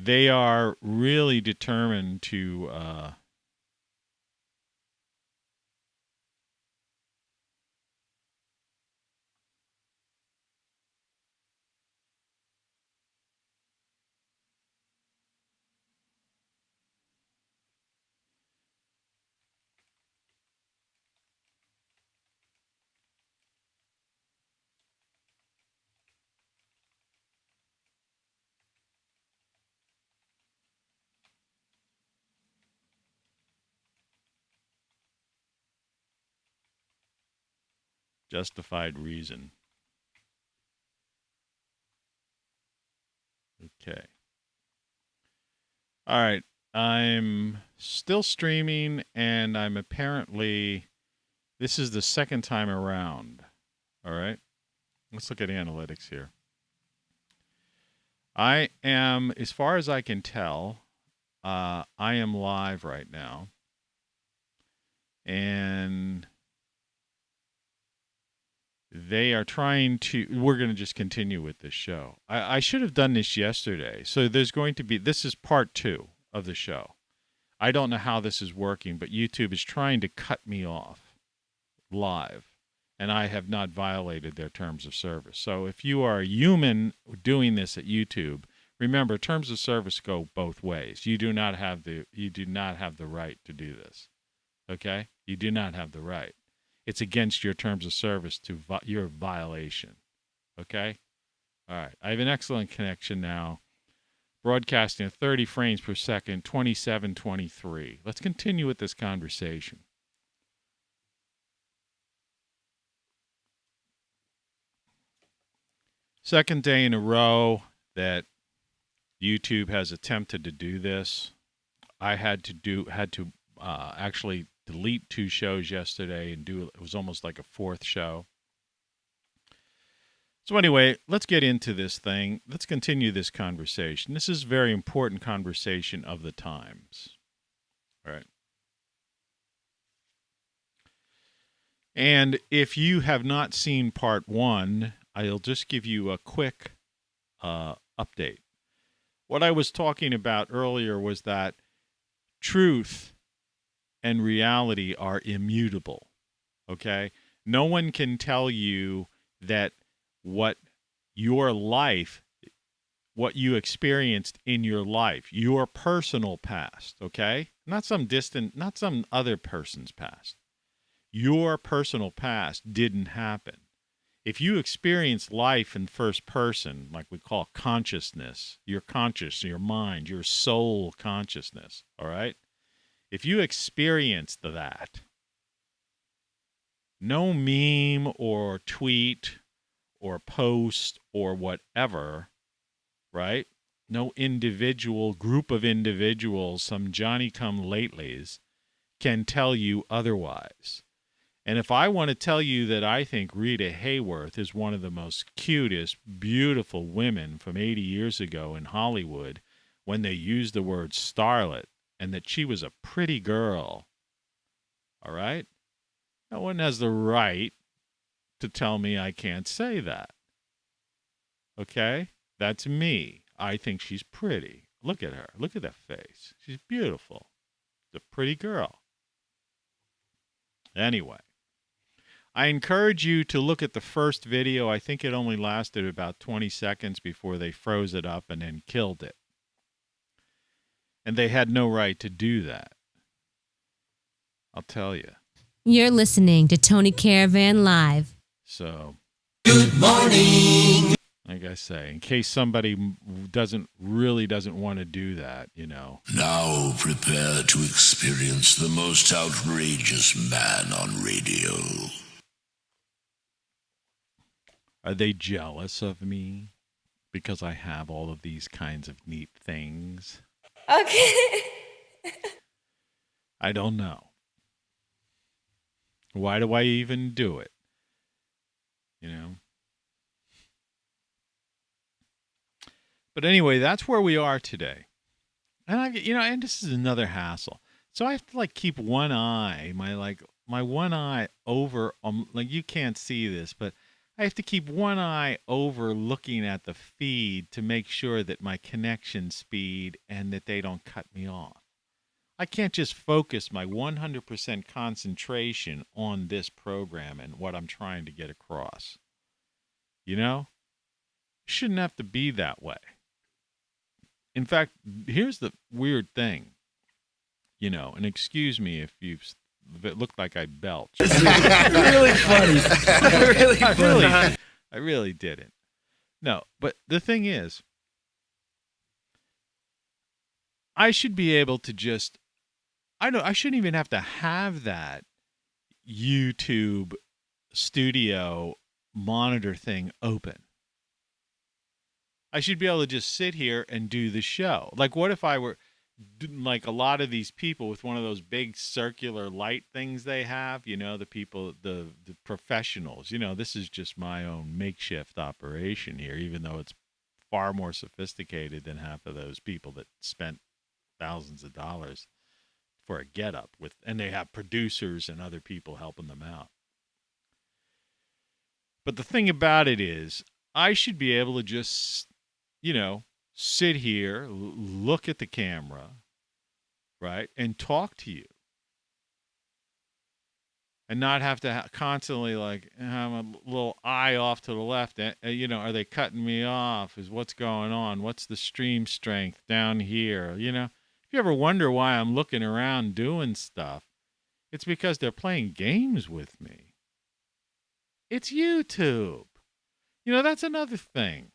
they are really determined to justified reason. Okay. All right. I'm still streaming, and I'm apparently, this is the second time around. All right. Let's look at analytics here. I am, as far as I can tell, I am live right now. And they are trying to, we're going to just continue with this show. I should have done this yesterday. So there's going to be, this is part 2 of the show. I don't know how this is working, but YouTube is trying to cut me off live, and I have not violated their terms of service. So if you are a human doing this at YouTube, remember, terms of service go both ways. You do not have the right to do this. Okay? You do not have the right. It's against your terms of service to your violation. Okay? All right. I have an excellent connection now. Broadcasting at 30 frames per second, 27:23. Let's continue with this conversation. Second day in a row that YouTube has attempted to do this. I had to actually delete 2 shows yesterday and it was almost like a 4th show. So anyway, let's get into this thing. Let's continue this conversation. This is a very important conversation of the times. All right. And if you have not seen part 1, I'll just give you a quick update. What I was talking about earlier was that truth and reality are immutable. Okay? No one can tell you that what you experienced in your life, your personal past, okay? Not some other person's past. Your personal past didn't happen. If you experience life in first person, like we call consciousness, your conscious, your mind, your soul consciousness, all right? If you experienced that, no meme or tweet or post or whatever, right? No individual, group of individuals, some Johnny-come-latelys can tell you otherwise. And if I want to tell you that I think Rita Hayworth is one of the most cutest, beautiful women from 80 years ago in Hollywood when they used the word starlet and that she was a pretty girl, all right? No one has the right to tell me I can't say that. Okay? That's me. I think she's pretty. Look at her. Look at that face. She's beautiful. She's a pretty girl. Anyway, I encourage you to look at the first video. I think it only lasted about 20 seconds before they froze it up and then killed it. And they had no right to do that. I'll tell you. You're listening to Tony Caravan Live. So, good morning. Like I say, in case somebody doesn't want to do that, you know. Now prepare to experience the most outrageous man on radio. Are they jealous of me because I have all of these kinds of neat things? Okay. I don't know. Why do I even do it? You know? But anyway, that's where we are today. And and this is another hassle. So I have to keep one eye, my one eye over, like you can't see this, but I I have to keep one eye over looking at the feed to make sure that my connection speed and that they don't cut me off. I can't just focus my 100% concentration on this program and what I'm trying to get across. You know? It shouldn't have to be that way. In fact, here's the weird thing. You know, and excuse me if it looked like I belched. Really funny. Really funny. I really didn't. No, but the thing is, I should be able to just, I shouldn't even have to have that YouTube studio monitor thing open. I should be able to just sit here and do the show. Like, what if I were like a lot of these people with one of those big circular light things they have, you know, the people, the professionals, you know, this is just my own makeshift operation here, even though it's far more sophisticated than half of those people that spent thousands of dollars for a getup with, and they have producers and other people helping them out. But the thing about it is, I should be able to just, you know, sit here, look at the camera, right, and talk to you. And not have to constantly, like, have a little eye off to the left. You know, are they cutting me off? Is what's going on? What's the stream strength down here? You know, if you ever wonder why I'm looking around doing stuff, it's because they're playing games with me. It's YouTube. You know, that's another thing.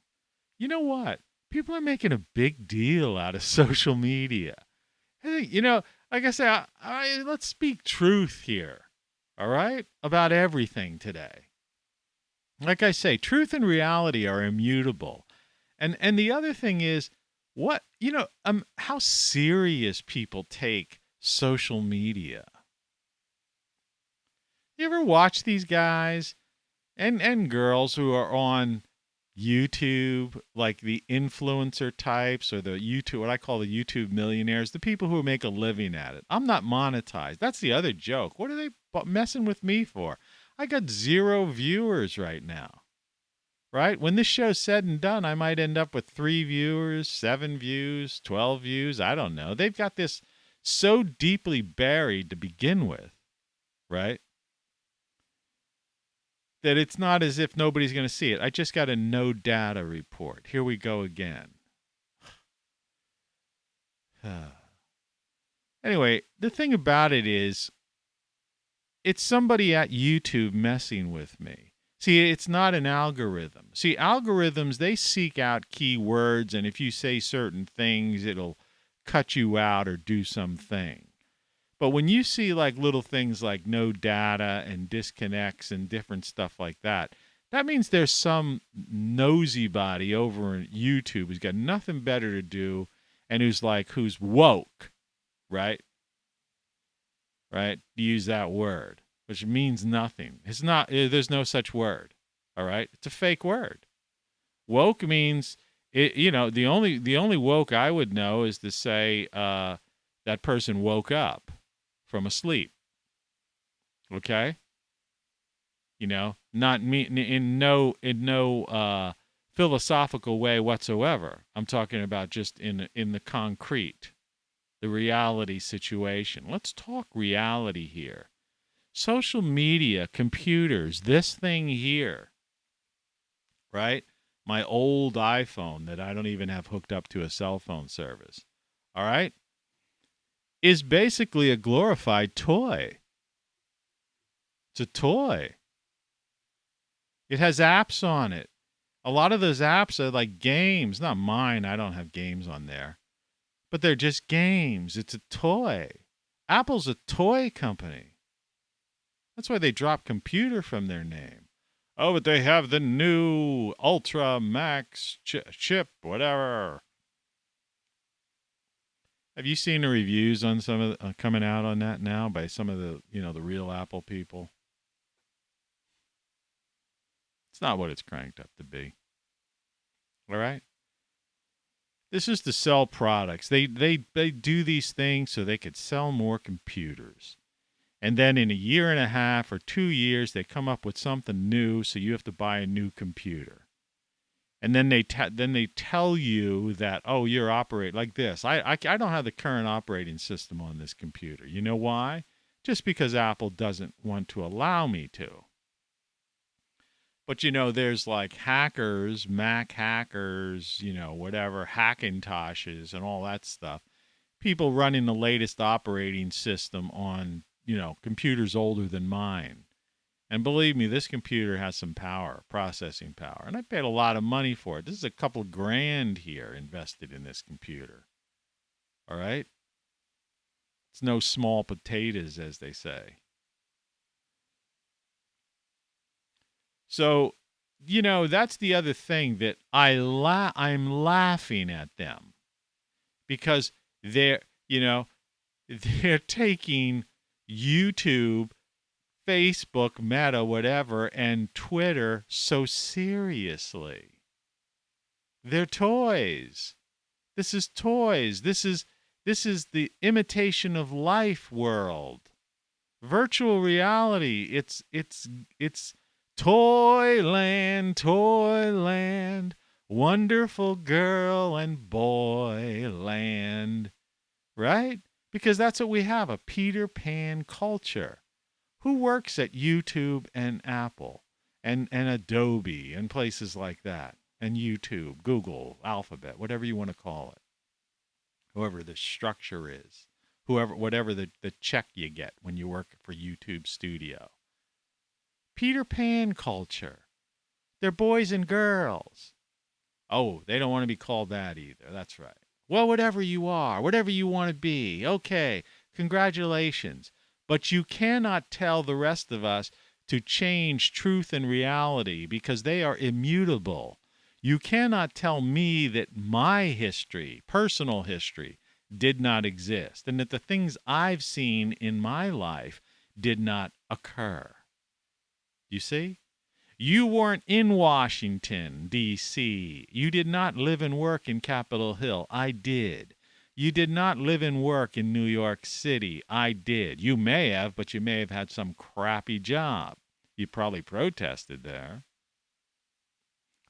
You know what? People are making a big deal out of social media. Hey, you know, like I say, let's speak truth here, all right, about everything today. Like I say, truth and reality are immutable. And the other thing is, what, you know, how serious people take social media. You ever watch these guys and girls who are on YouTube, like the influencer types or the YouTube, what I call the YouTube millionaires, the people who make a living at it? I'm not monetized. That's the other joke. What are they messing with me for? I got 0 viewers right now, right? When this show's said and done, I might end up with 3 viewers, 7 views, 12 views. I don't know. They've got this so deeply buried to begin with, right, that it's not as if nobody's going to see it. I just got a no data report. Here we go again. Anyway, the thing about it is, it's somebody at YouTube messing with me. See, it's not an algorithm. See, algorithms, they seek out keywords, and if you say certain things, it'll cut you out or do something. But when you see like little things like no data and disconnects and different stuff like that, that means there's some nosy body over on YouTube who's got nothing better to do and who's woke, right? Right? Use that word, which means nothing. It's not, there's no such word. All right? It's a fake word. Woke means, you know, the only woke I would know is to say that person woke up from asleep. Okay? You know, not me in no philosophical way whatsoever. I'm talking about just in the concrete, the reality situation. Let's talk reality here. Social media, computers, this thing here, right? My old iPhone that I don't even have hooked up to a cell phone service. All right? Is basically a glorified toy. It's a toy. It has apps on it. A lot of those apps are like games. Not mine. I don't have games on there. But they're just games. It's a toy. Apple's a toy company. That's why they dropped computer from their name. Oh, but they have the new Ultra Max chip, whatever. Have you seen the reviews on some of the, coming out on that now by some of the, you know, the real Apple people? It's not what it's cranked up to be. All right? This is to sell products. They do these things so they could sell more computers. And then in a year and a half or 2 years, they come up with something new, so you have to buy a new computer. And then they tell you that, oh, you're operating like this. I don't have the current operating system on this computer. You know why? Just because Apple doesn't want to allow me to. But, there's like hackers, Mac hackers, whatever, Hackintoshes and all that stuff. People running the latest operating system on, computers older than mine. And believe me, this computer has some power, processing power. And I paid a lot of money for it. This is a couple of grand here invested in this computer. All right? It's no small potatoes, as they say. So, that's the other thing that I'm laughing at them. Because they're taking YouTube, Facebook, Meta, whatever, and Twitter so seriously. They're toys. This is toys. This is the imitation of life world. Virtual reality. It's Toyland, Toyland, wonderful girl and boy land. Right? Because that's what we have, a Peter Pan culture. Who works at YouTube and Apple and Adobe and places like that? And YouTube, Google, Alphabet, whatever you want to call it. Whoever the structure is. Whatever the check you get when you work for YouTube Studio. Peter Pan culture. They're boys and girls. Oh, they don't want to be called that either. That's right. Well, whatever you are, whatever you want to be. Okay, congratulations. But you cannot tell the rest of us to change truth and reality because they are immutable. You cannot tell me that my history, personal history, did not exist and that the things I've seen in my life did not occur. You see? You weren't in Washington, D.C. You did not live and work in Capitol Hill. I did. You did not live and work in New York City. I did. You may have, but you may have had some crappy job. You probably protested there.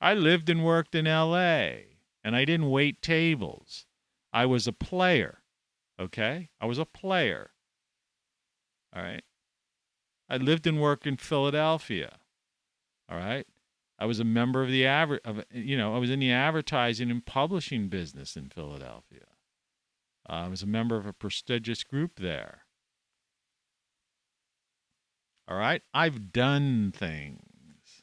I lived and worked in L.A., and I didn't wait tables. I was a player, okay? I was a player, all right? I lived and worked in Philadelphia, all right? I was a member of I was in the advertising and publishing business in Philadelphia. I was a member of a prestigious group there. All right? I've done things.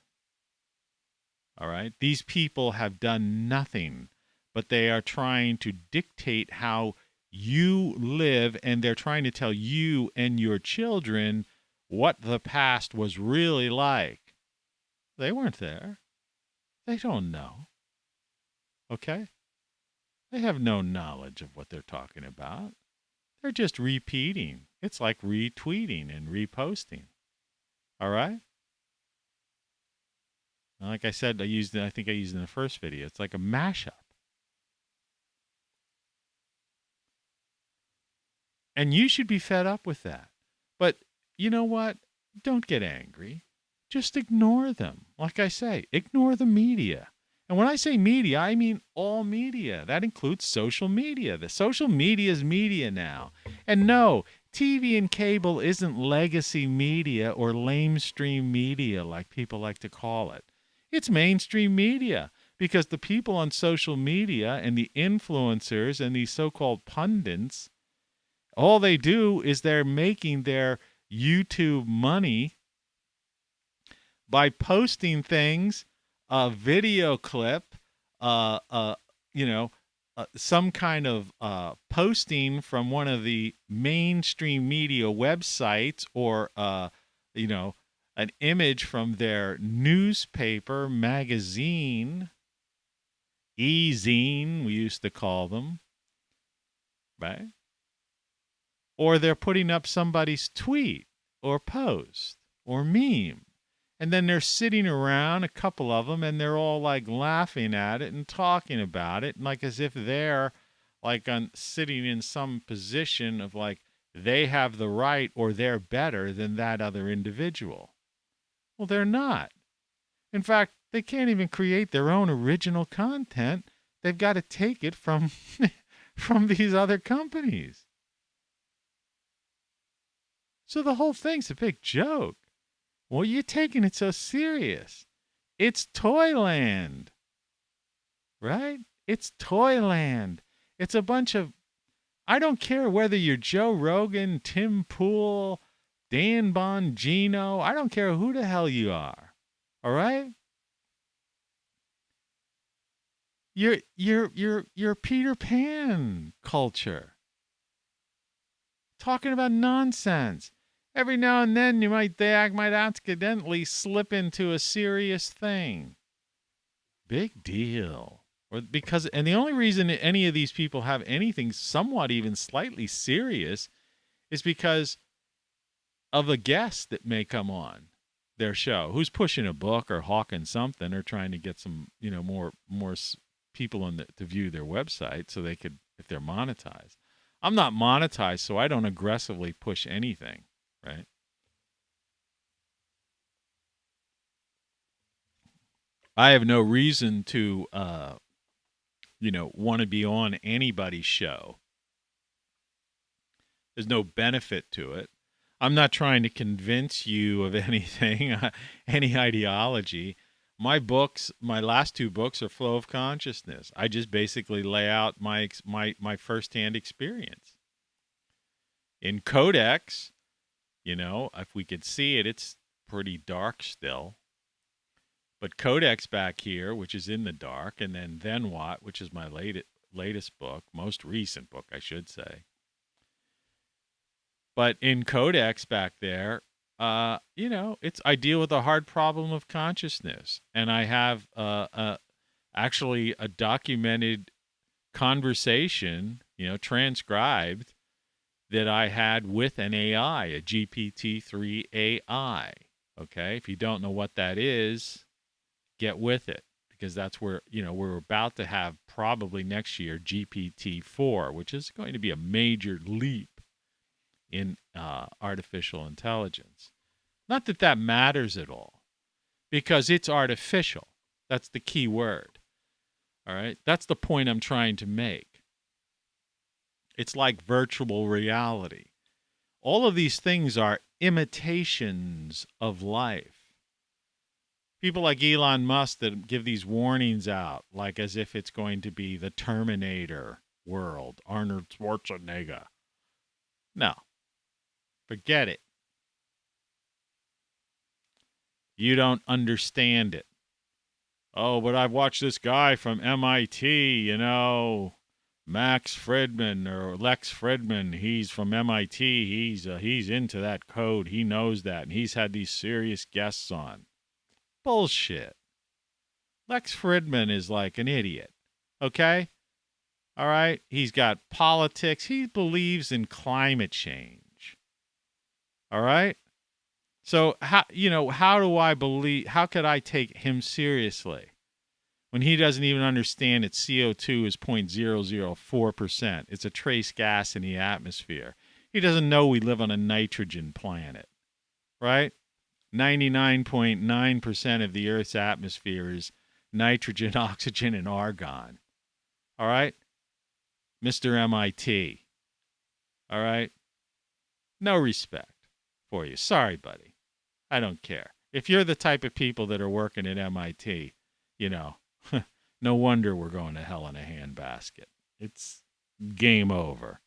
All right? These people have done nothing, but they are trying to dictate how you live, and they're trying to tell you and your children what the past was really like. They weren't there. They don't know. Okay? They have no knowledge of what they're talking about. They're just repeating. It's like retweeting and reposting. All right? Like I said, I think I used it in the first video. It's like a mashup. And you should be fed up with that. But you know what? Don't get angry. Just ignore them. Like I say, ignore the media. And when I say media, I mean all media. That includes social media. The social media is media now. And no, TV and cable isn't legacy media or lamestream media like people like to call it. It's mainstream media because the people on social media and the influencers and these so-called pundits, all they do is they're making their YouTube money by posting things, a video clip, some kind of posting from one of the mainstream media websites or, an image from their newspaper, magazine, e-zine, we used to call them, right? Or they're putting up somebody's tweet or post or meme. And then they're sitting around, a couple of them, and they're all like laughing at it and talking about it, like as if they're like sitting in some position of like they have the right or they're better than that other individual. Well, they're not. In fact, they can't even create their own original content. They've got to take it from from these other companies. So the whole thing's a big joke. Well, you're taking it so serious. It's Toyland, right? It's Toyland. It's a bunch of, I don't care whether you're Joe Rogan, Tim Pool, Dan Bongino. I don't care who the hell you are. All right? You're Peter Pan culture. Talking about nonsense. Every now and then they might accidentally slip into a serious thing. Big deal. And the only reason any of these people have anything somewhat even slightly serious is because of a guest that may come on their show who's pushing a book or hawking something or trying to get some, more people to view their website so they could, if they're monetized. I'm not monetized, so I don't aggressively push anything, right? I have no reason to, want to be on anybody's show. There's no benefit to it. I'm not trying to convince you of anything, any ideology. My last two books are Flow of Consciousness. I just basically lay out my firsthand experience. In Codex, if we could see it, it's pretty dark still. But Codex back here, which is in the dark, and then What, which is my latest book, most recent book, I should say. But in Codex back there, I deal with a hard problem of consciousness, and I have actually a documented conversation, transcribed, that I had with an AI, a GPT-3 AI. Okay, if you don't know what that is, get with it, because that's where, we're about to have probably next year GPT-4, which is going to be a major leap in artificial intelligence. Not that that matters at all, because it's artificial. That's the key word. All right? That's the point I'm trying to make. It's like virtual reality. All of these things are imitations of life. People like Elon Musk that give these warnings out, like as if it's going to be the Terminator world, Arnold Schwarzenegger. No. Forget it. You don't understand it. Oh, but I've watched this guy from MIT, Max Fridman or Lex Fridman. He's from MIT. He's into that code. He knows that, and he's had these serious guests on. Bullshit. Lex Fridman is like an idiot. Okay? All right? He's got politics. He believes in climate change. All right? So how could I take him seriously when he doesn't even understand that CO2 is 0.004%? It's a trace gas in the atmosphere. He doesn't know we live on a nitrogen planet, right? 99.9% of the Earth's atmosphere is nitrogen, oxygen, and argon. All right? Mr. MIT. All right? No respect for you. Sorry, buddy. I don't care. If you're the type of people that are working at MIT, no wonder we're going to hell in a handbasket. It's game over.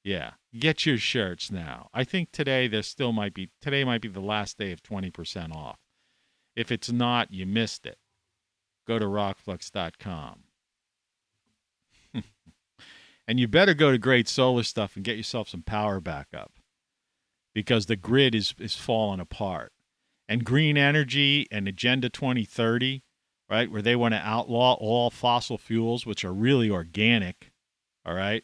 Yeah, get your shirts now. I think today might be the last day of 20% off. If it's not, you missed it. Go to ROCKFLUX.com. And you better go to Great Solar Stuff and get yourself some power backup, because the grid is falling apart. And green energy and Agenda 2030, right, where they want to outlaw all fossil fuels, which are really organic, all right?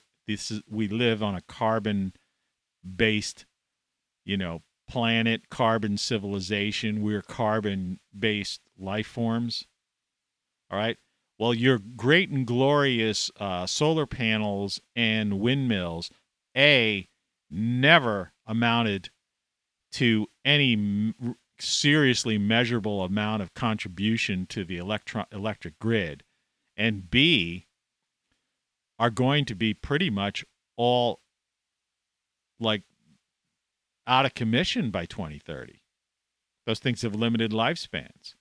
We live on a carbon-based, planet, carbon civilization. We're carbon-based life forms, all right? Well, your great and glorious solar panels and windmills, A, never amounted to any seriously measurable amount of contribution to the electric grid, and B, are going to be pretty much all like out of commission by 2030. Those things have limited lifespans.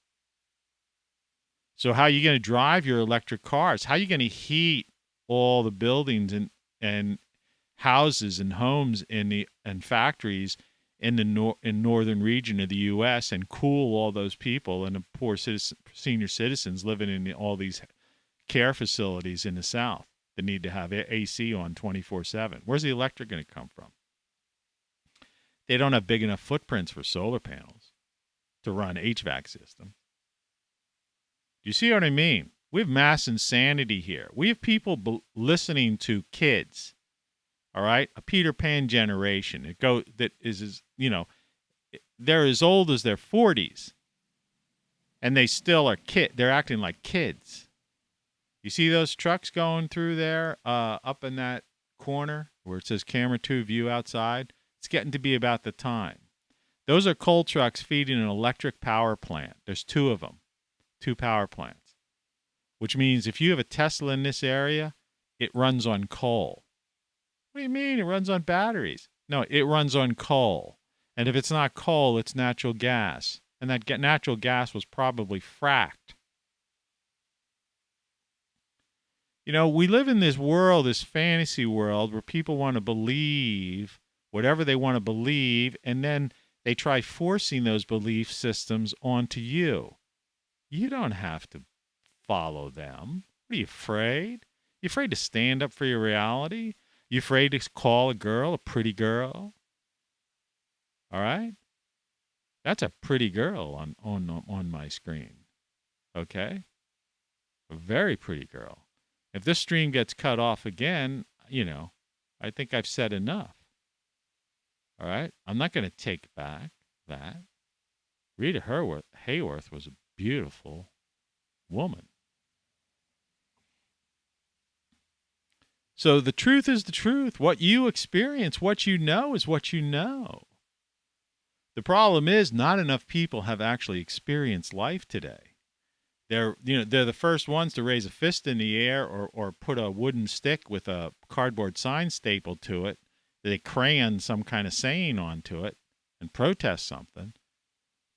So how are you going to drive your electric cars? How are you going to heat all the buildings and houses and homes and factories in the northern region of the U.S. and cool all those people and the poor senior citizens living in all these care facilities in the South that need to have AC on 24/7? Where's the electric going to come from? They don't have big enough footprints for solar panels to run HVAC system. Do you see what I mean? We have mass insanity here. We have people listening to kids. All right, a Peter Pan generation. That is, they're as old as their 40s, and they still are They're acting like kids. You see those trucks going through there, up in that corner where it says Camera 2 View outside? It's getting to be about the time. Those are coal trucks feeding an electric power plant. There's 2 of them, 2 power plants, which means if you have a Tesla in this area, it runs on coal. What do you mean? It runs on batteries. No, it runs on coal. And if it's not coal, it's natural gas. And that natural gas was probably fracked. We live in this world, this fantasy world, where people want to believe whatever they want to believe, and then they try forcing those belief systems onto you. You don't have to follow them. What are you afraid? You afraid to stand up for your reality? You afraid to call a girl a pretty girl? All right? That's a pretty girl on my screen. Okay? A very pretty girl. If this stream gets cut off again, I think I've said enough. All right? I'm not going to take back that. Rita Hayworth was a beautiful woman. So the truth is the truth. What you experience, what you know, is what you know. The problem is not enough people have actually experienced life today. They're the first ones to raise a fist in the air or put a wooden stick with a cardboard sign stapled to it. They crayon some kind of saying onto it and protest something.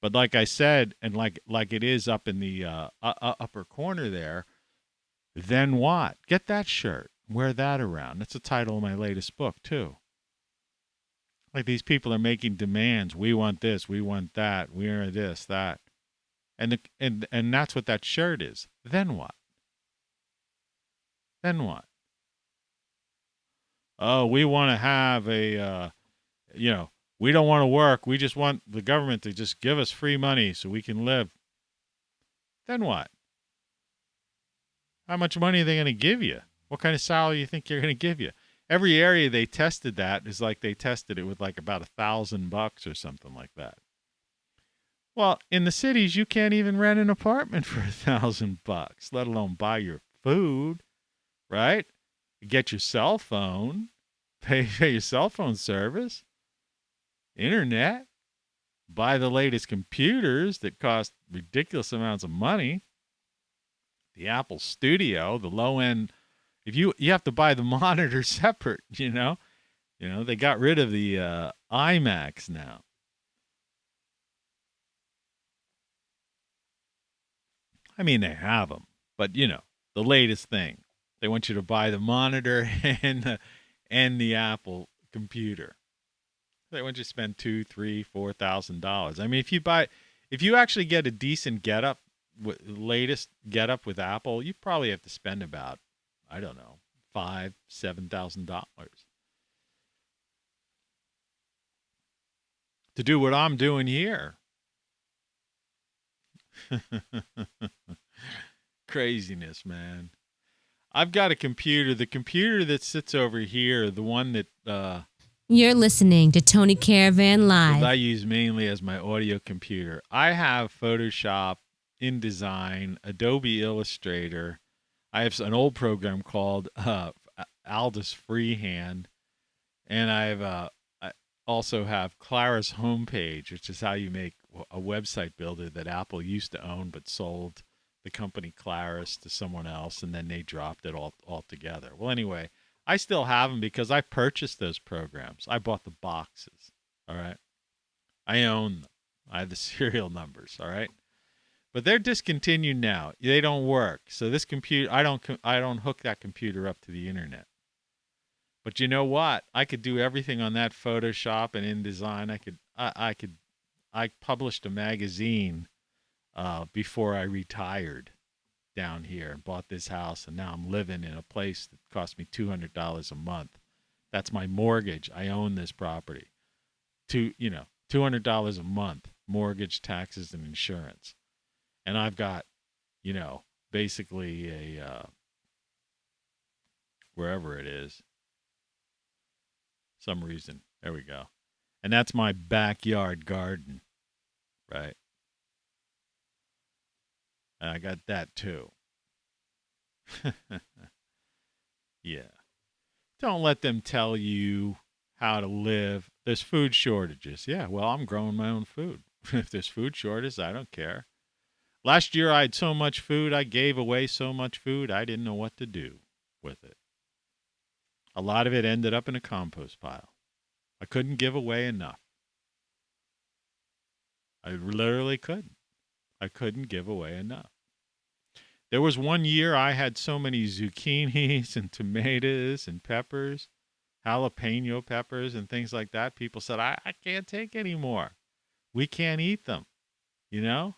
But like I said, and like it is up in the upper corner there, then what? Get that shirt. Wear that around. That's the title of my latest book, too. Like these people are making demands. We want this. We want that. We are this, that. And that's what that shirt is. Then what? Then what? Oh, we want to have we don't want to work. We just want the government to just give us free money so we can live. Then what? How much money are they going to give you? What kind of salary do you think they're going to give you? Every area they tested that is like they tested it with like about $1,000 or something like that. Well, in the cities, you can't even rent an apartment for $1,000, let alone buy your food, right? Get your cell phone, pay your cell phone service, internet, buy the latest computers that cost ridiculous amounts of money. The Apple Studio, the low end. If you have to buy the monitor separate, they got rid of the iMacs now. I mean, they have them, but the latest thing. They want you to buy the monitor and the Apple computer. They want you to spend $2,000, $3,000, $4,000. I mean, if you actually get a decent latest getup with Apple, you probably have to spend about, I don't know, $5,000, $7,000 to do what I'm doing here. Craziness, man. I've got a computer. The computer that sits over here, the one that You're listening to Tony Caravan Live. that I use mainly as my audio computer. I have Photoshop, InDesign, Adobe Illustrator. I have an old program called Aldous Freehand, and I have also have Claris homepage, which is how you make a website builder that Apple used to own but sold the company Claris to someone else, and then they dropped it all altogether. Well, anyway, I still have them because I purchased those programs. I bought the boxes. All right. I own them. I have the serial numbers. All right. But they're discontinued now. They don't work. So this computer, I don't hook that computer up to the internet. But you know what? I could do everything on that Photoshop and InDesign. I published a magazine before I retired down here and bought this house, and now I'm living in a place that cost me $200 a month. That's my mortgage. I own this property. $200 a month, mortgage, taxes, and insurance. And I've got, basically a wherever it is, some reason. There we go. And that's my backyard garden, right? And I got that too. Yeah. Don't let them tell you how to live. There's food shortages. Yeah, well, I'm growing my own food. If there's food shortages, I don't care. Last year I had so much food, I gave away so much food, I didn't know what to do with it. A lot of it ended up in a compost pile. I couldn't give away enough. I literally couldn't. I couldn't give away enough. There was one year I had so many zucchinis and tomatoes and peppers, jalapeno peppers and things like that. People said, I can't take any more. We can't eat them, And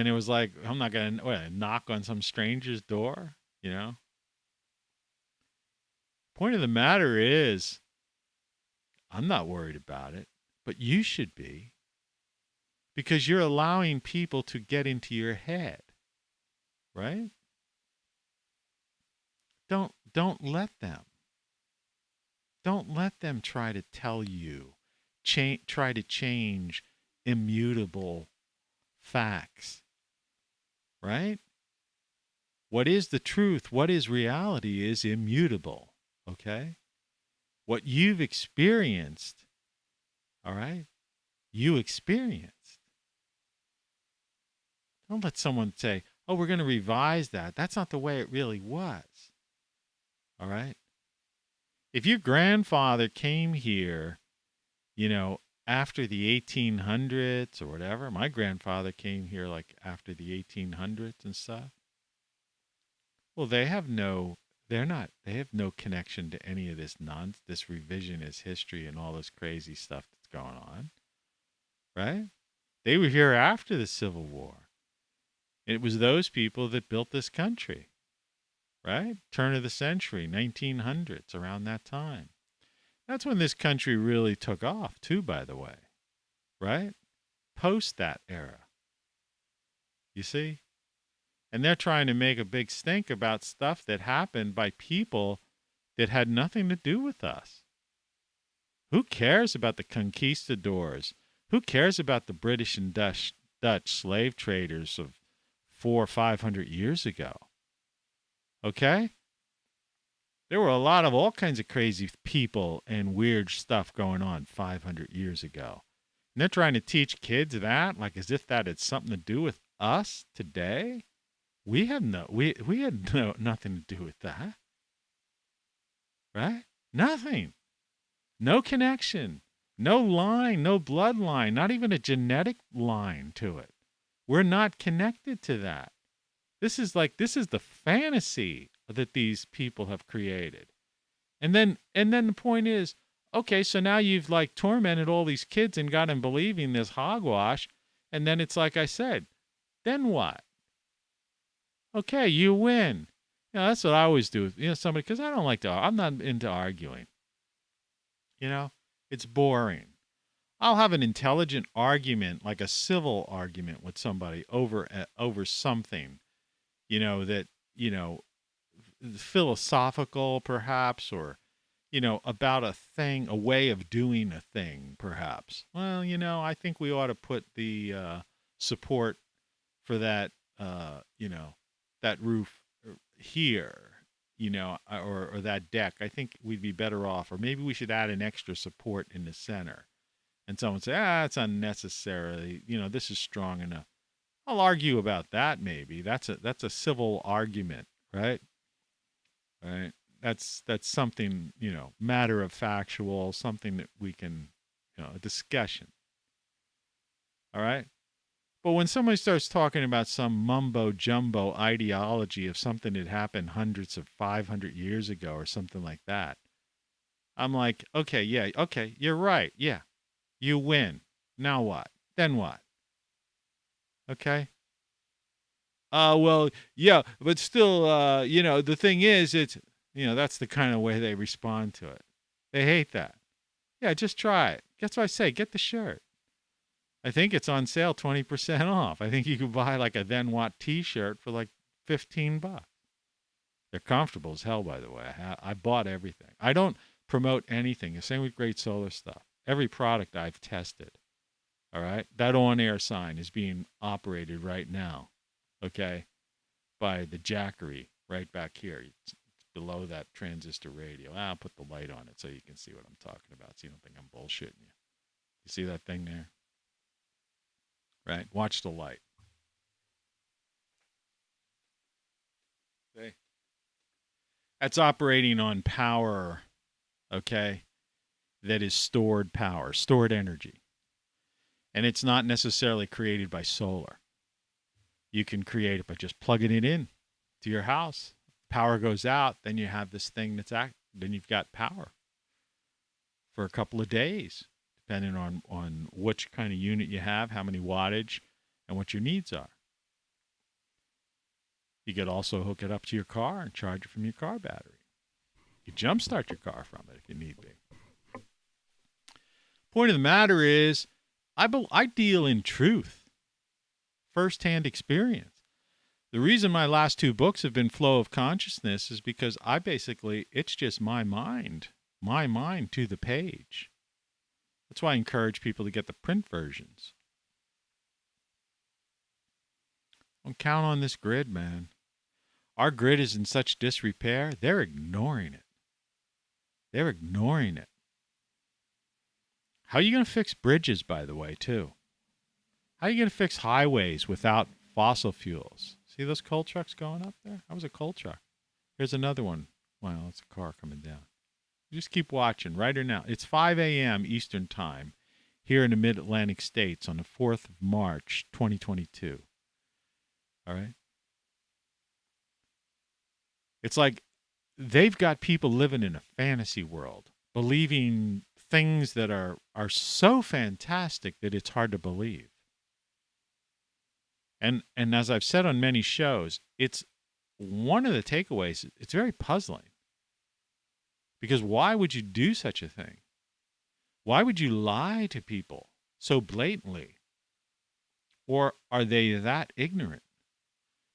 it was like, I'm not going to knock on some stranger's door, Point of the matter is, I'm not worried about it, but you should be. Because you're allowing people to get into your head, right? Don't let them. Don't let them try to tell you, try to change immutable facts, right? What is the truth? What is reality is immutable, okay? What you've experienced, all right, you experienced. Don't let someone say, oh, we're going to revise that. That's not the way it really was, all right? If your grandfather came here, after the 1800s or whatever, my grandfather came here like after the 1800s and stuff. Well, they have no connection to any of this this revisionist history and all this crazy stuff that's going on, right? They were here after the Civil War. It was those people that built this country, right? Turn of the century, 1900s, around that time. That's when this country really took off, too, by the way, right? Post that era. You see? And they're trying to make a big stink about stuff that happened by people that had nothing to do with us. Who cares about the conquistadors? Who cares about the British and Dutch slave traders of 400 or 500 years ago? Okay? There were a lot of all kinds of crazy people and weird stuff going on 500 years ago. And they're trying to teach kids that, like as if that had something to do with us today. We had nothing to do with that. Right? Nothing. No connection. No line, no bloodline, not even a genetic line to it. We're not connected to that. This is the fantasy that these people have created. And then the point is, okay, so now you've like tormented all these kids and got them believing this hogwash, and then it's like I said, then what? Okay, you win. That's what I always do. Somebody, because I'm not into arguing. It's boring. I'll have an intelligent argument, like a civil argument with somebody over something, that, philosophical perhaps, or, about a thing, a way of doing a thing perhaps. Well, I think we ought to put the support for that, that roof here, or that deck, I think we'd be better off. Or maybe we should add an extra support in the center. And someone say, it's unnecessarily, this is strong enough. I'll argue about that. Maybe that's a civil argument, right? Right. That's something, matter of factual, something that we can, a discussion. All right. But when somebody starts talking about some mumbo jumbo ideology of something that happened hundreds of 500 years ago or something like that, I'm like, okay, yeah, okay, you're right. Yeah, you win. Now what? Then what? Okay. Well, yeah, but still, the thing is, it's, that's the kind of way they respond to it. They hate that. Yeah, just try it. That's what I say. Get the shirt. I think it's on sale 20% off. I think you could buy like a Then What t-shirt for like $15. They're comfortable as hell, by the way. I bought everything. I don't promote anything. The same with Great Solar stuff. Every product I've tested. All right? That on-air sign is being operated right now, okay, by the Jackery right back here. It's below that transistor radio. I'll put the light on it so you can see what I'm talking about, so you don't think I'm bullshitting you. You see that thing there? Right? Watch the light. See? That's operating on power, okay, that is stored power, stored energy. And it's not necessarily created by solar. You can create it by just plugging it in to your house. Power goes out, then you have this thing then you've got power for a couple of days, depending on which kind of unit you have, how many wattage, and what your needs are. You could also hook it up to your car and charge it from your car battery. You jumpstart your car from it if you need be. Point of the matter is, I deal in truth, firsthand experience. The reason my last two books have been Flow of Consciousness is because it's just my mind to the page. That's why I encourage people to get the print versions. Don't count on this grid, man. Our grid is in such disrepair, they're ignoring it. They're ignoring it. How are you going to fix bridges, by the way, too? How are you going to fix highways without fossil fuels? See those coal trucks going up there? That was a coal truck. Here's another one. Well, it's a car coming down. You just keep watching right or now. It's 5 a.m. Eastern Time here in the Mid-Atlantic States on the 4th of March, 2022. All right? It's like they've got people living in a fantasy world, believing things that are so fantastic that it's hard to believe. And as I've said on many shows, it's one of the takeaways, it's very puzzling. Because why would you do such a thing? Why would you lie to people so blatantly? Or are they that ignorant?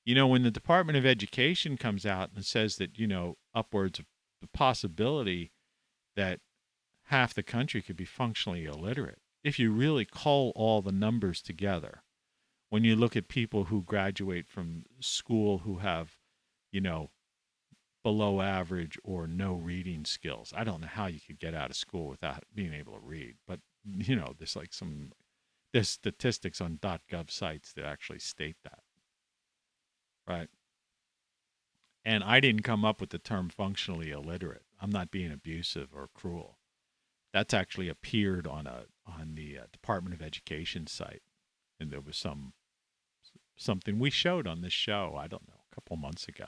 When the Department of Education comes out and says that, upwards of the possibility that half the country could be functionally illiterate, if you really cull all the numbers together, when you look at people who graduate from school who have, below average or no reading skills. I don't know how you could get out of school without being able to read, but, there's statistics on .gov sites that actually state that. Right? And I didn't come up with the term functionally illiterate. I'm not being abusive or cruel. That's actually appeared on the Department of Education site. And there was something we showed on this show, I don't know, a couple months ago.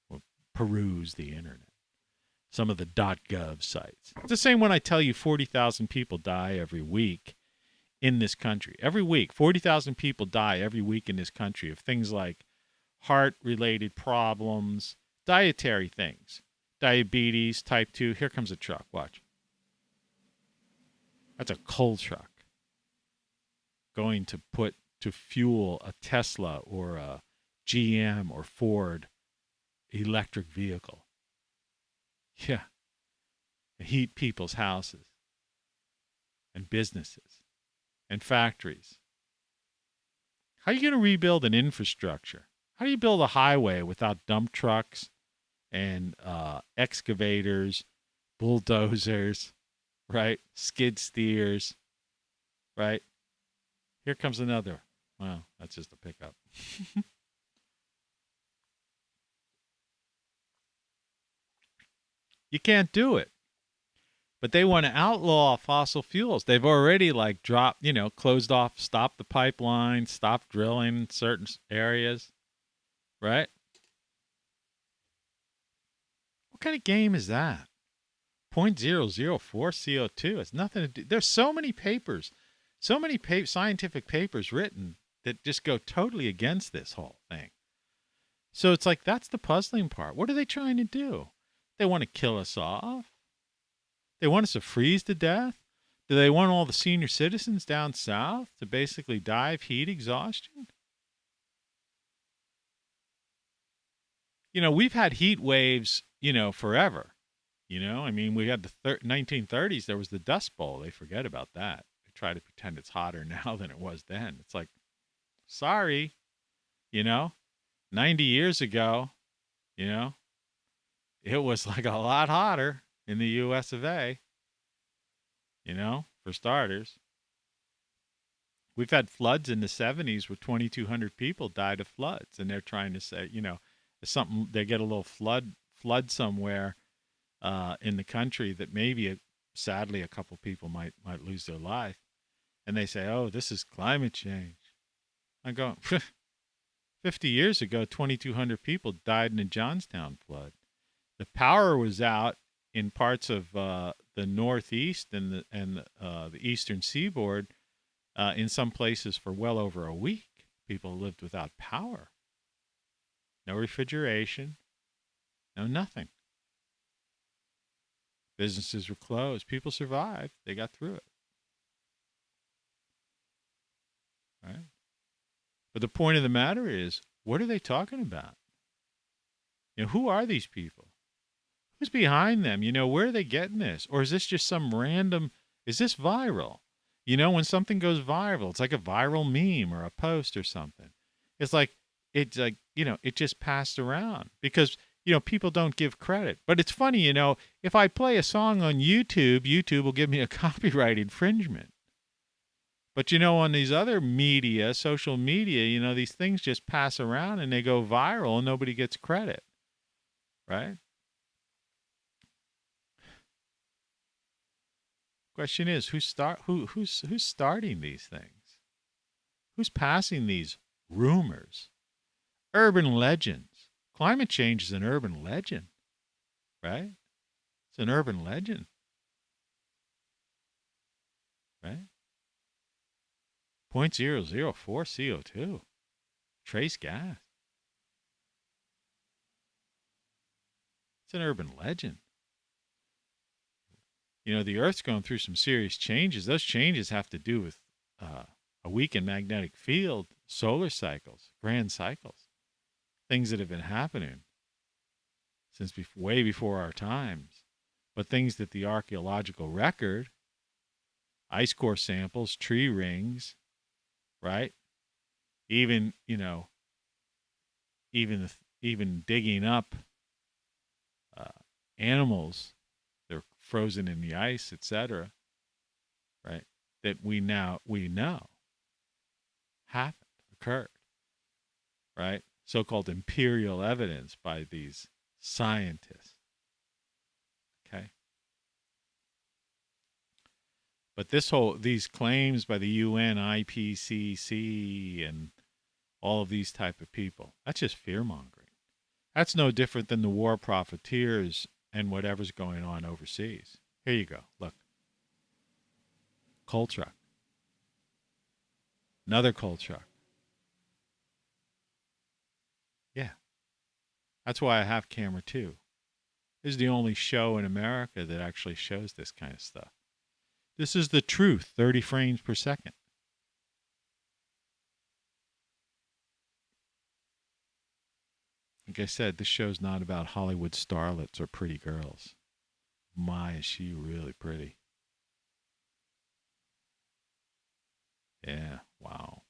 We'll peruse the internet. Some of the .gov sites. It's the same when I tell you 40,000 people die every week in this country. Every week, 40,000 people die every week in this country of things like heart-related problems, dietary things, diabetes, type 2. Here comes a truck. Watch. That's a coal truck going to put to fuel a Tesla or a GM or Ford electric vehicle. Yeah. Heat people's houses and businesses and factories. How are you going to rebuild an infrastructure? How do you build a highway without dump trucks and excavators, bulldozers, right? Skid steers, right? Here comes another. Wow, that's just a pickup. You can't do it. But they want to outlaw fossil fuels. They've already like dropped, closed off, stopped the pipeline, stopped drilling in certain areas, right? What kind of game is that? 0.004 CO2. It's nothing to do. There's so many papers, so many scientific papers written that just go totally against this whole thing. So it's like that's the puzzling part. What are they trying to do? They want to kill us off? They want us to freeze to death? Do they want all the senior citizens down south to basically die of heat exhaustion? We've had heat waves, forever. I mean, we had the 1930s, there was the Dust Bowl. They forget about that. They try to pretend it's hotter now than it was then. It's like, sorry, 90 years ago, it was like a lot hotter in the US of A, for starters. We've had floods in the 70s where 2,200 people died of floods, and they're trying to say, something they get a little flood somewhere in the country that maybe, sadly, a couple people might lose their life, and they say, "Oh, this is climate change." I go, 50 years ago, 2,200 people died in the Johnstown flood. The power was out in parts of the Northeast and the Eastern Seaboard. In some places for well over a week, people lived without power. No refrigeration, no nothing. Businesses were closed. People survived. They got through it. Right? But the point of the matter is, what are they talking about? Who are these people? Who's behind them? Where are they getting this? Or is this just some random, is this viral? When something goes viral, it's like a viral meme or a post or something. It's like, it just passed around because, people don't give credit. But it's funny, if I play a song on YouTube, YouTube will give me a copyright infringement. But, on these other media, social media, these things just pass around and they go viral and nobody gets credit. Right? Question is, who's starting these things? Who's passing these rumors? Urban legends. Climate change is an urban legend, right? It's an urban legend, right? 0.004 CO2, trace gas. It's an urban legend. The Earth's going through some serious changes. Those changes have to do with a weakened magnetic field, solar cycles, grand cycles, things that have been happening since way before our times, but things that the archaeological record, ice core samples, tree rings, right? Even, even digging up animals, they're frozen in the ice, etc., right? That we know happened, occurred, right? So-called imperial evidence by these scientists. Okay. But these claims by the UN, IPCC, and all of these type of people, that's just fear-mongering. That's no different than the war-profiteers and whatever's going on overseas. Here you go. Look. Coal truck. Another coal truck. Yeah. That's why I have camera 2. This is the only show in America that actually shows this kind of stuff. This is the truth, 30 frames per second. Like I said, this show's not about Hollywood starlets or pretty girls. My, is she really pretty. Yeah, wow.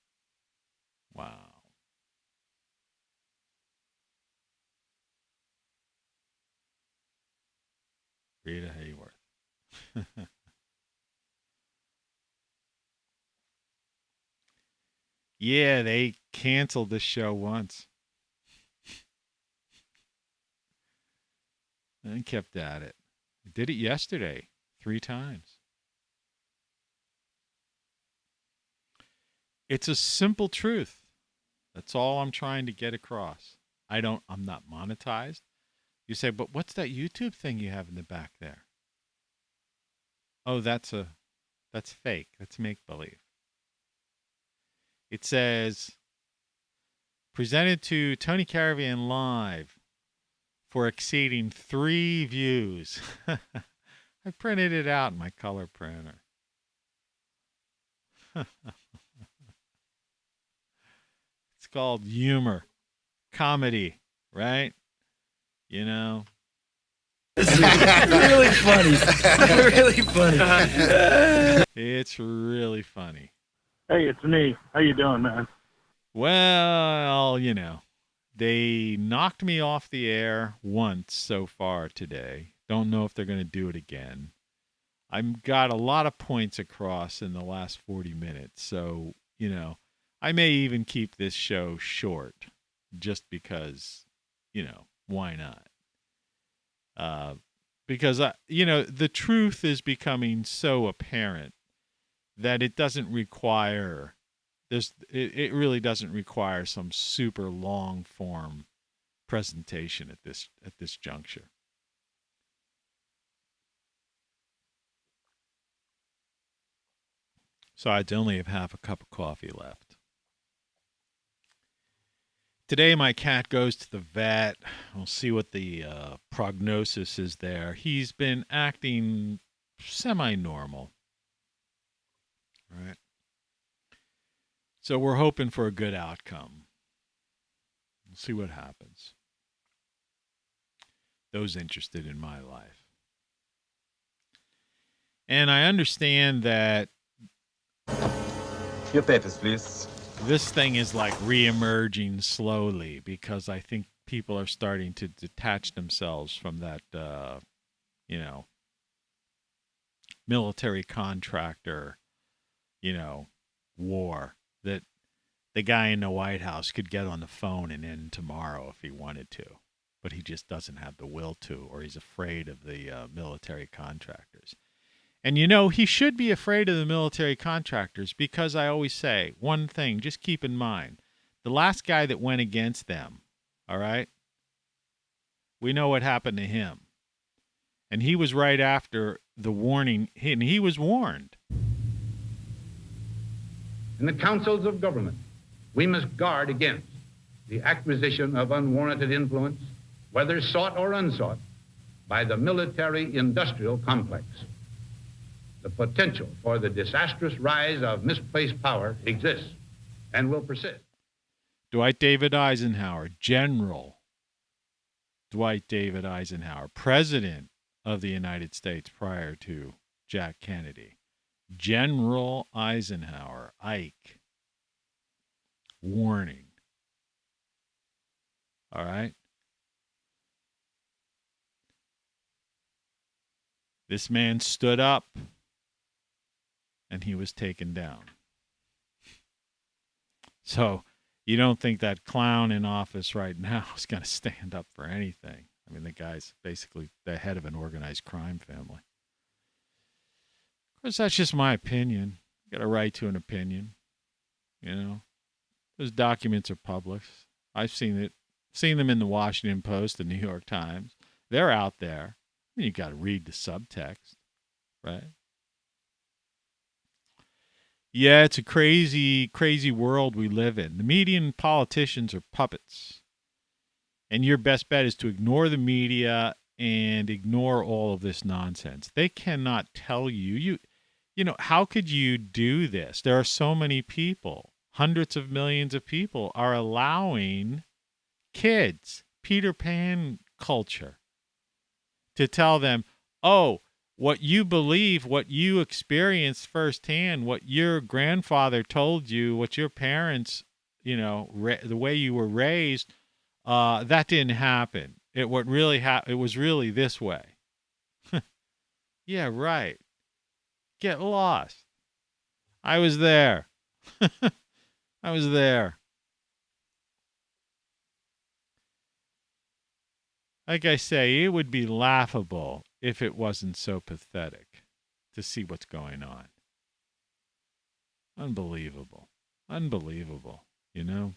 Wow. Rita Hayworth. Yeah, they canceled the show once and kept at it. Did it yesterday 3 times. It's a simple truth. That's all I'm trying to get across. I'm not monetized. You say, but what's that YouTube thing you have in the back there? Oh, that's fake. That's make believe. It says, presented to Tony Caravan Live for exceeding 3 views. I printed it out in my color printer. It's called humor, comedy, right? You know. Really funny. Really funny. It's really funny. Hey, it's me. How you doing, man? Well, you know, they knocked me off the air once so far today. Don't know if they're going to do it again. I've got a lot of points across in the last 40 minutes. So, you know, I may even keep this show short just because, you know, why not? Because, you know, the truth is becoming so apparent that it doesn't require, it really doesn't require some super long form presentation at this juncture. So I only have half a cup of coffee left. Today my cat goes to the vet. We'll see what the prognosis is there. He's been acting semi-normal. Right. So we're hoping for a good outcome. We'll see what happens. Those interested in my life. And I understand that Your papers, please. this thing is like re-emerging slowly because I think people are starting to detach themselves from that, you know, military contractor, you know, war that the guy in the White House could get on the phone and end tomorrow if he wanted to, but he just doesn't have the will to, or he's afraid of the military contractors. And, you know, he should be afraid of the military contractors because I always say one thing, just keep in mind, the last guy that went against them, all right, we know what happened to him. And he was right after the warning, and he was warned. In the councils of government, we must guard against the acquisition of unwarranted influence, whether sought or unsought, by the military-industrial complex. The potential for the disastrous rise of misplaced power exists and will persist. Dwight David Eisenhower, General Dwight David Eisenhower, President of the United States prior to Jack Kennedy. General Eisenhower, Ike. Warning. All right? This man stood up and he was taken down. So you don't think that clown in office right now is going to stand up for anything. I mean, the guy's basically the head of an organized crime family. Of course, that's just my opinion. You got a right to an opinion. You know, those documents are published. I've seen them in the Washington Post, the New York Times. They're out there. I mean, you got to read the subtext, right? Yeah, it's a crazy, crazy world we live in. The media and politicians are puppets. And your best bet is to ignore the media and ignore all of this nonsense. They cannot tell you, you know, how could you do this? There are so many people, hundreds of millions of people are allowing kids, Peter Pan culture, to tell them, oh, what you believe, what you experienced firsthand, what your grandfather told you, what your parents, you know, the way you were raised, that didn't happen. It was really this way. Yeah, right. Get lost. I was there. I was there. Like I say, it would be laughable if it wasn't so pathetic to see what's going on. Unbelievable. Unbelievable, you know?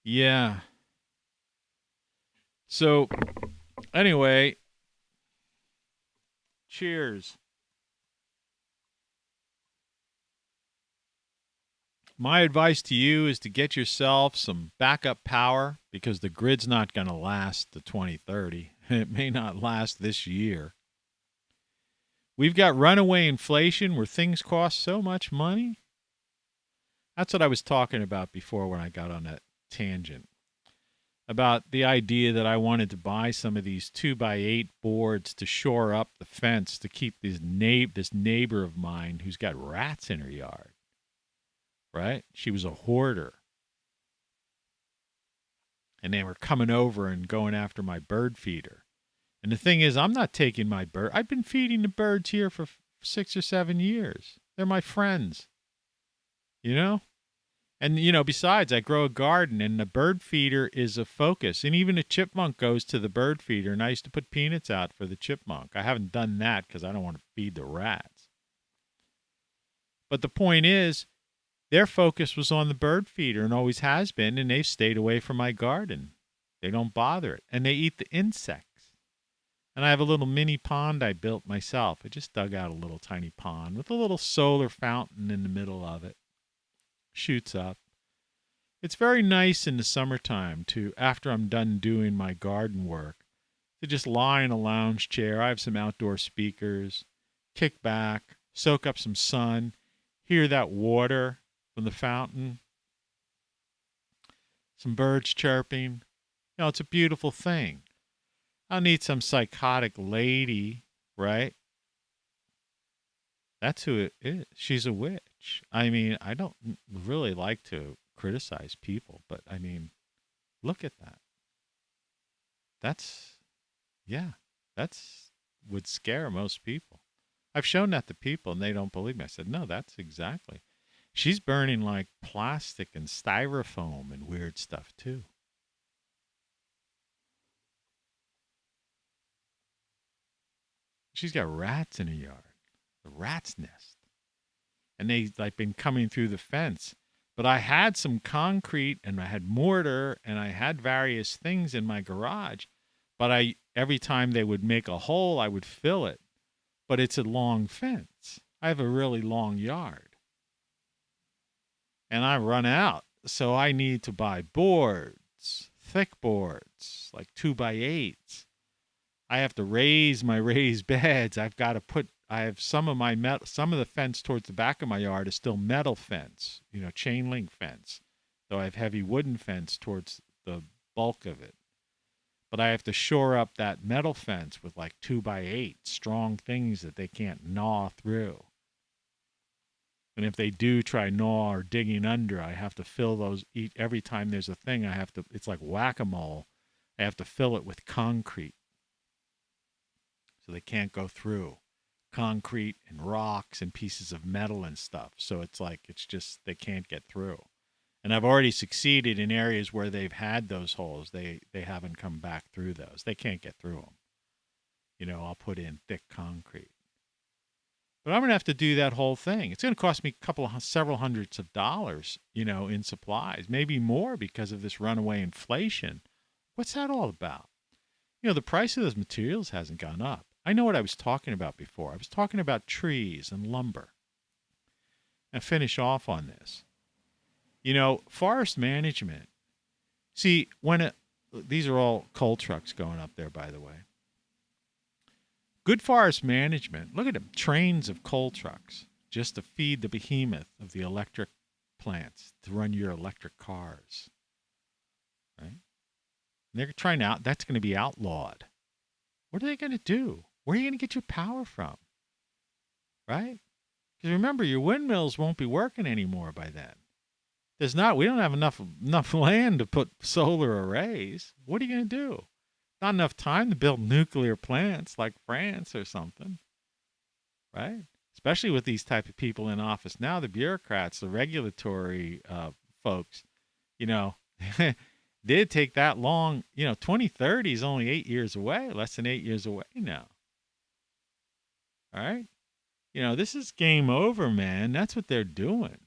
Yeah. So, anyway, cheers. My advice to you is to get yourself some backup power because the grid's not going to last to 2030. It may not last this year. We've got runaway inflation where things cost so much money. That's what I was talking about before when I got on that tangent about the idea that I wanted to buy some of these 2x8 boards to shore up the fence to keep this neighbor of mine who's got rats in her yard. Right? She was a hoarder. And they were coming over and going after my bird feeder. And the thing is, I'm not taking my bird. I've been feeding the birds here for 6 or 7 years. They're my friends. You know? And, you know, besides, I grow a garden, and the bird feeder is a focus. And even a chipmunk goes to the bird feeder, and I used to put peanuts out for the chipmunk. I haven't done that because I don't want to feed the rats. But the point is, their focus was on the bird feeder and always has been, and they've stayed away from my garden. They don't bother it. And they eat the insects. And I have a little mini pond I built myself. I just dug out a little tiny pond with a little solar fountain in the middle of it. Shoots up. It's very nice in the summertime to, after I'm done doing my garden work, to just lie in a lounge chair. I have some outdoor speakers, kick back, soak up some sun, hear that water from the fountain, some birds chirping. You know, it's a beautiful thing. I'll need some psychotic lady, right? That's who it is. She's a witch. I mean, I don't really like to criticize people, but I mean, look at that. That's would scare most people. I've shown that to people and they don't believe me. I said, no, that's exactly. She's burning like plastic and styrofoam and weird stuff too. She's got rats in her yard, the rat's nest. And they've like been coming through the fence. But I had some concrete and I had mortar and I had various things in my garage. But every time they would make a hole, I would fill it. But it's a long fence. I have a really long yard. And I run out. So I need to buy boards, thick boards, like 2x8s. I have to raise my raised beds. I have some of the fence towards the back of my yard is still metal fence, you know, chain link fence. Though I have heavy wooden fence towards the bulk of it. But I have to shore up that metal fence with like 2x8 strong things that they can't gnaw through. And if they do try gnaw or digging under, I have to fill those. Every time there's a thing, it's like whack-a-mole. I have to fill it with concrete. So they can't go through. Concrete and rocks and pieces of metal and stuff. So it's just, they can't get through. And I've already succeeded in areas where they've had those holes. They haven't come back through those. They can't get through them. You know, I'll put in thick concrete. But I'm going to have to do that whole thing. It's going to cost me several hundreds of dollars, you know, in supplies, maybe more because of this runaway inflation. What's that all about? You know, the price of those materials hasn't gone up. I know what I was talking about before. I was talking about trees and lumber. And finish off on this. You know, forest management. See, these are all coal trucks going up there, by the way. Good forest management. Look at them, trains of coal trucks just to feed the behemoth of the electric plants to run your electric cars. Right? And they're trying out. That's going to be outlawed. What are they going to do? Where are you going to get your power from? Right? Because remember, your windmills won't be working anymore by then. We don't have enough land to put solar arrays. What are you going to do? Not enough time to build nuclear plants like France or something, right? Especially with these type of people in office now, the bureaucrats, the regulatory folks, you know, did take that long. 2030 is only 8 years away, less than 8 years away now. All right? This is game over, man. That's what they're doing.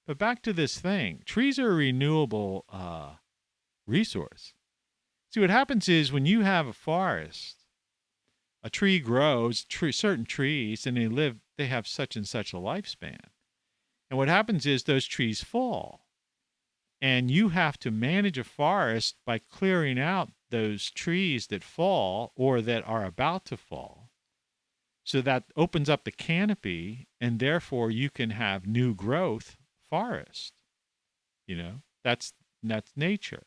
But back to this thing. Trees are a renewable resource. See, what happens is when you have a forest, a tree grows, certain trees, and they have such and such a lifespan. And what happens is those trees fall. And you have to manage a forest by clearing out those trees that fall or that are about to fall. So that opens up the canopy, and therefore you can have new growth forest. That's nature.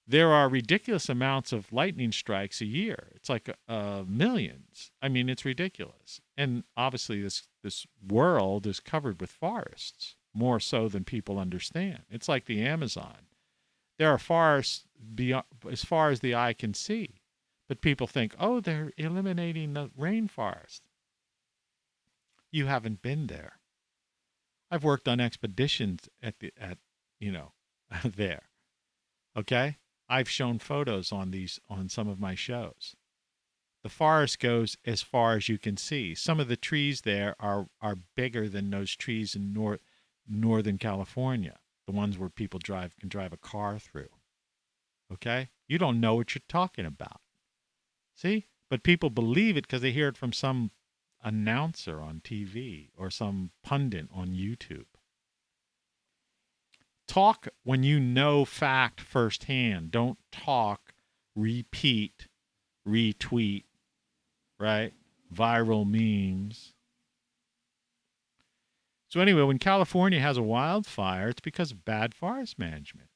There are ridiculous amounts of lightning strikes a year. It's like millions. I mean, it's ridiculous. And obviously this world is covered with forests, more so than people understand. It's like the Amazon. There are forests beyond, as far as the eye can see. But people think, oh, they're eliminating the rainforest. You haven't been there. I've worked on expeditions at there. Okay? I've shown photos on some of my shows. The forest goes as far as you can see. Some of the trees there are bigger than those trees in Northern California, the ones where people can drive a car through. Okay? You don't know what you're talking about. See? But people believe it because they hear it from some announcer on TV or some pundit on YouTube. Talk when you know fact firsthand. Don't talk, repeat, retweet, right? Viral memes. So anyway, when California has a wildfire, it's because of bad forest management.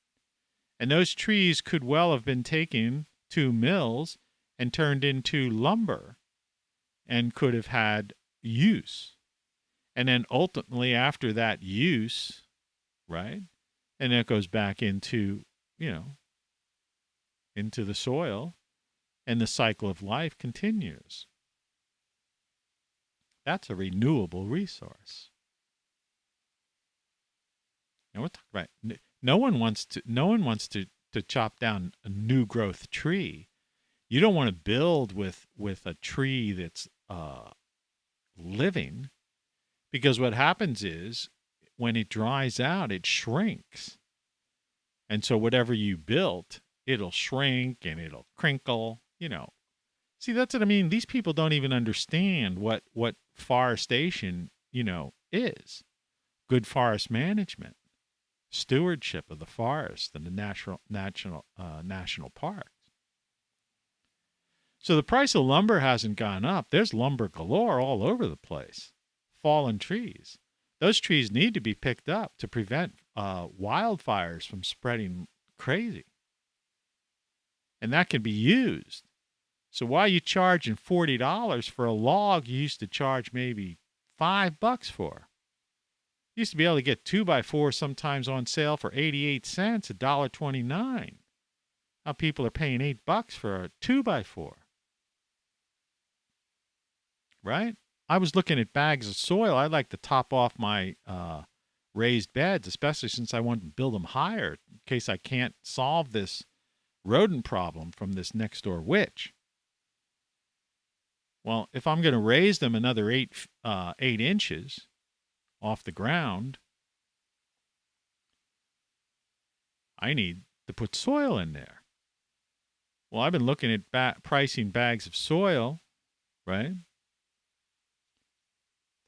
And those trees could well have been taken to mills and turned into lumber and could have had use. And then ultimately after that use, right? And it goes back into the soil, and the cycle of life continues. That's a renewable resource. And we're talking about no one wants to chop down a new growth tree. You don't want to build with a tree that's living, because what happens is when it dries out, it shrinks. And so whatever you built, it'll shrink and it'll crinkle, See, that's what I mean. These people don't even understand what forestation, is. Good forest management, stewardship of the forest and the national parks. So the price of lumber hasn't gone up. There's lumber galore all over the place. Fallen trees. Those trees need to be picked up to prevent wildfires from spreading crazy. And that can be used. So why are you charging $40 for a log you used to charge maybe $5 for? You used to be able to get 2x4 sometimes on sale for 88 cents, $1.29. Now people are paying $8 for a 2x4. Right? I was looking at bags of soil. I'd like to top off my raised beds, especially since I want to build them higher in case I can't solve this rodent problem from this next door witch. Well, if I'm going to raise them another 8 inches off the ground, I need to put soil in there. Well, I've been looking at pricing bags of soil, right?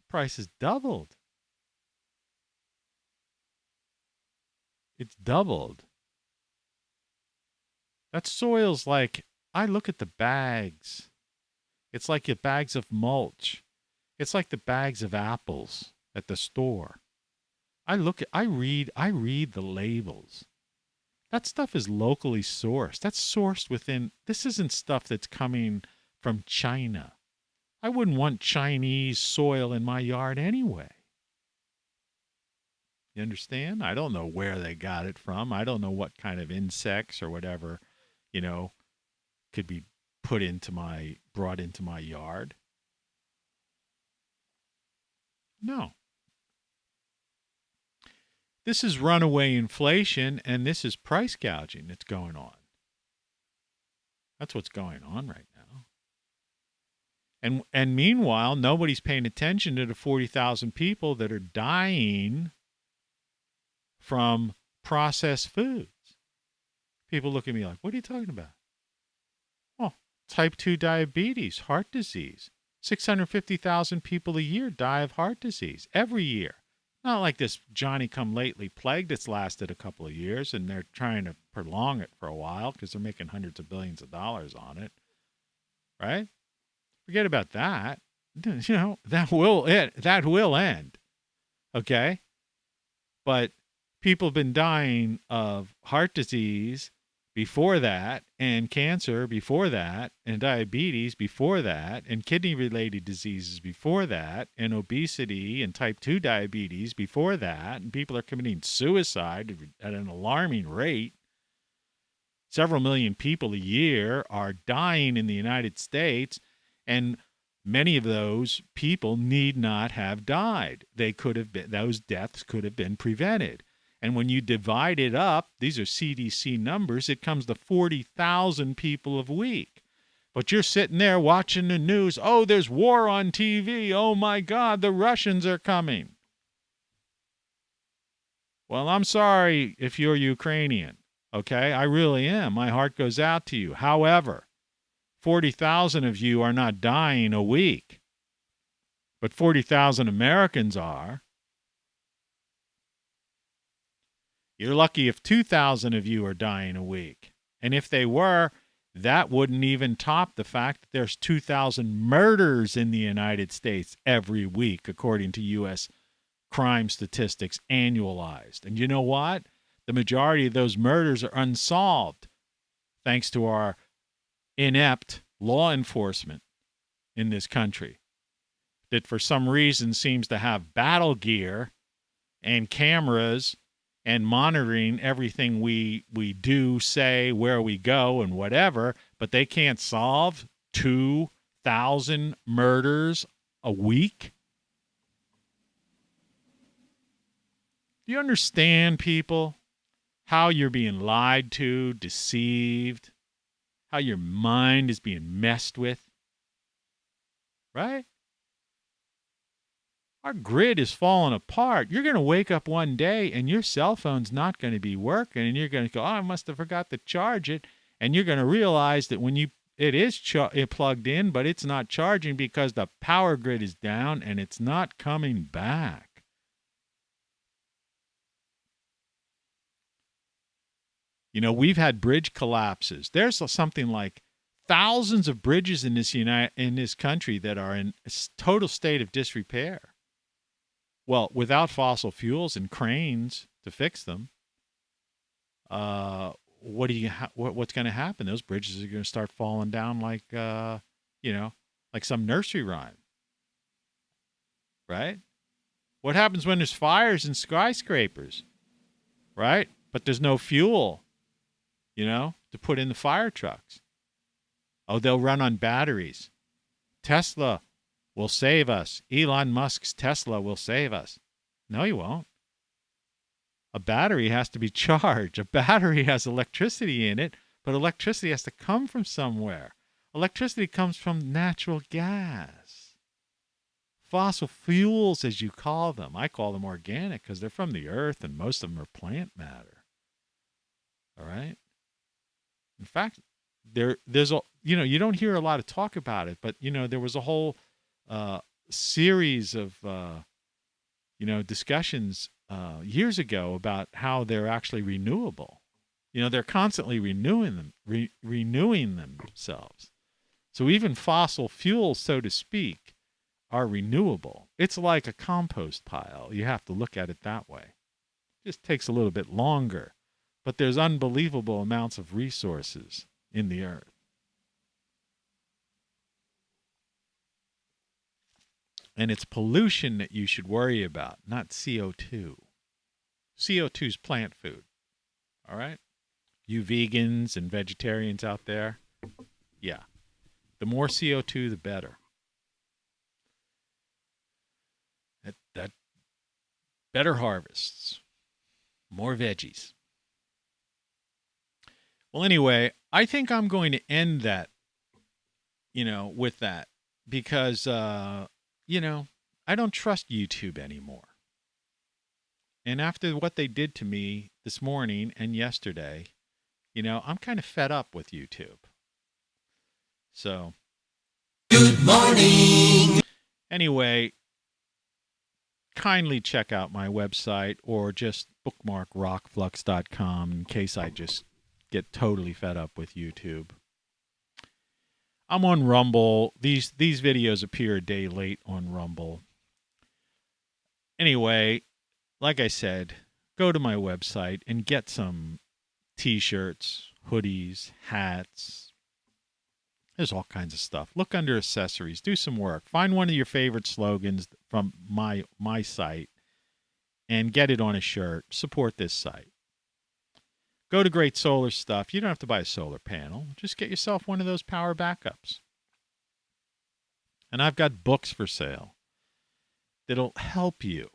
Price has doubled. It's doubled. That soil's like, I look at the bags. It's like the bags of mulch. It's like the bags of apples at the store. I read the labels. That stuff is locally sourced. That's sourced within, this isn't stuff that's coming from China. I wouldn't want Chinese soil in my yard anyway. You understand? I don't know where they got it from. I don't know what kind of insects or whatever, could be brought into my yard. No. This is runaway inflation, and this is price gouging that's going on. That's what's going on right now. And meanwhile, nobody's paying attention to the 40,000 people that are dying from processed foods. People look at me like, what are you talking about? Oh, type 2 diabetes, heart disease. 650,000 people a year die of heart disease every year. Not like this Johnny-come-lately plague that's lasted a couple of years, and they're trying to prolong it for a while because they're making hundreds of billions of dollars on it, right? Forget about that. That will end, okay? But people have been dying of heart disease before that, and cancer before that, and diabetes before that, and kidney-related diseases before that, and obesity and type 2 diabetes before that, and people are committing suicide at an alarming rate. Several million people a year are dying in the United States, and many of those people need not have died. Those deaths could have been prevented. And when you divide it up, these are CDC numbers, it comes to 40,000 people a week. But you're sitting there watching the news. Oh, there's war on TV. Oh, my God, the Russians are coming. Well, I'm sorry if you're Ukrainian, okay? I really am. My heart goes out to you. However, 40,000 of you are not dying a week, but 40,000 Americans are. You're lucky if 2,000 of you are dying a week. And if they were, that wouldn't even top the fact that there's 2,000 murders in the United States every week, according to U.S. crime statistics annualized. And you know what? The majority of those murders are unsolved, thanks to our inept law enforcement in this country that for some reason seems to have battle gear and cameras and monitoring everything we do, say, where we go and whatever, but they can't solve 2,000 murders a week? Do you understand, people, how you're being lied to, deceived, how your mind is being messed with? Right? Our grid is falling apart. You're going to wake up one day and your cell phone's not going to be working, and you're going to go, oh, I must have forgot to charge it. And you're going to realize that when it is plugged in, but it's not charging because the power grid is down and it's not coming back. We've had bridge collapses. There's something like thousands of bridges in this country that are in a total state of disrepair. Well, without fossil fuels and cranes to fix them, what's going to happen? Those bridges are going to start falling down like some nursery rhyme, right? What happens when there's fires in skyscrapers, right? But there's no fuel, to put in the fire trucks. Oh, they'll run on batteries. Tesla will save us. Elon Musk's Tesla will save us. No, he won't. A battery has to be charged. A battery has electricity in it, but electricity has to come from somewhere. Electricity comes from natural gas. Fossil fuels, as you call them. I call them organic because they're from the earth and most of them are plant matter. All right? In fact, there's a, you don't hear a lot of talk about it, but, there was a whole series of, discussions years ago about how they're actually renewable. They're constantly renewing themselves. So even fossil fuels, so to speak, are renewable. It's like a compost pile. You have to look at it that way. It just takes a little bit longer, but there's unbelievable amounts of resources in the earth. And it's pollution that you should worry about, not CO2. CO2 is plant food. All right? You vegans and vegetarians out there, yeah. The more CO2, the better. That better harvests, more veggies. Well, anyway, I think I'm going to end that, with that because, I don't trust YouTube anymore. And after what they did to me this morning and yesterday, I'm kind of fed up with YouTube. So, Good morning. Anyway, kindly check out my website or just bookmark rockflux.com in case I just get totally fed up with YouTube. I'm on Rumble. These videos appear a day late on Rumble. Anyway, like I said, go to my website and get some t-shirts, hoodies, hats. There's all kinds of stuff. Look under accessories. Do some work. Find one of your favorite slogans from my site and get it on a shirt. Support this site. Go to Great Solar Stuff. You don't have to buy a solar panel. Just get yourself one of those power backups. And I've got books for sale that'll help you.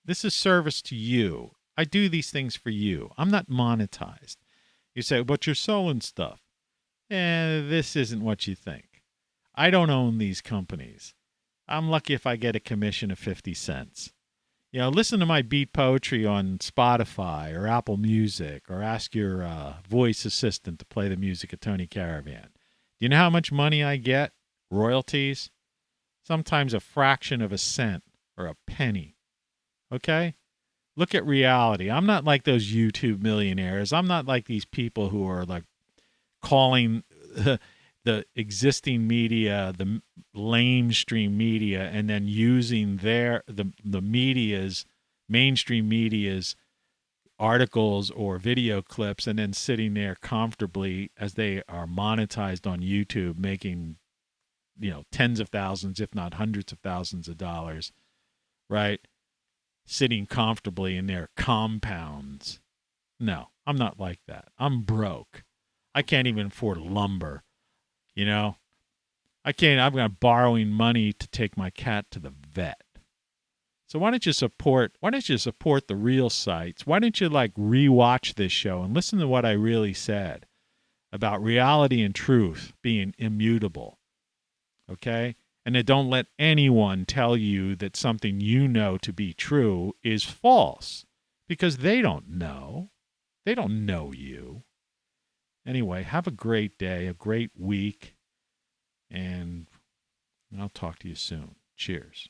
This is service to you. I do these things for you. I'm not monetized. You say, but you're selling stuff. This isn't what you think. I don't own these companies. I'm lucky if I get a commission of 50 cents. Listen to my beat poetry on Spotify or Apple Music or ask your voice assistant to play the music of Tony Caravan. Do you know how much money I get? Royalties? Sometimes a fraction of a cent or a penny. Okay? Look at reality. I'm not like those YouTube millionaires. I'm not like these people who are like calling the existing media the lamestream media and then using the media's mainstream media's articles or video clips and then sitting there comfortably as they are monetized on YouTube making tens of thousands if not hundreds of thousands of dollars, right? Sitting comfortably in their compounds. No, I'm not like that. I'm broke. I can't even afford lumber, I can't. I'm borrowing money to take my cat to the vet. So why don't you support the real sites? Why don't you rewatch this show and listen to what I really said about reality and truth being immutable, okay? And then don't let anyone tell you that something you know to be true is false because they don't know. They don't know you. Anyway, have a great day, a great week, and I'll talk to you soon. Cheers.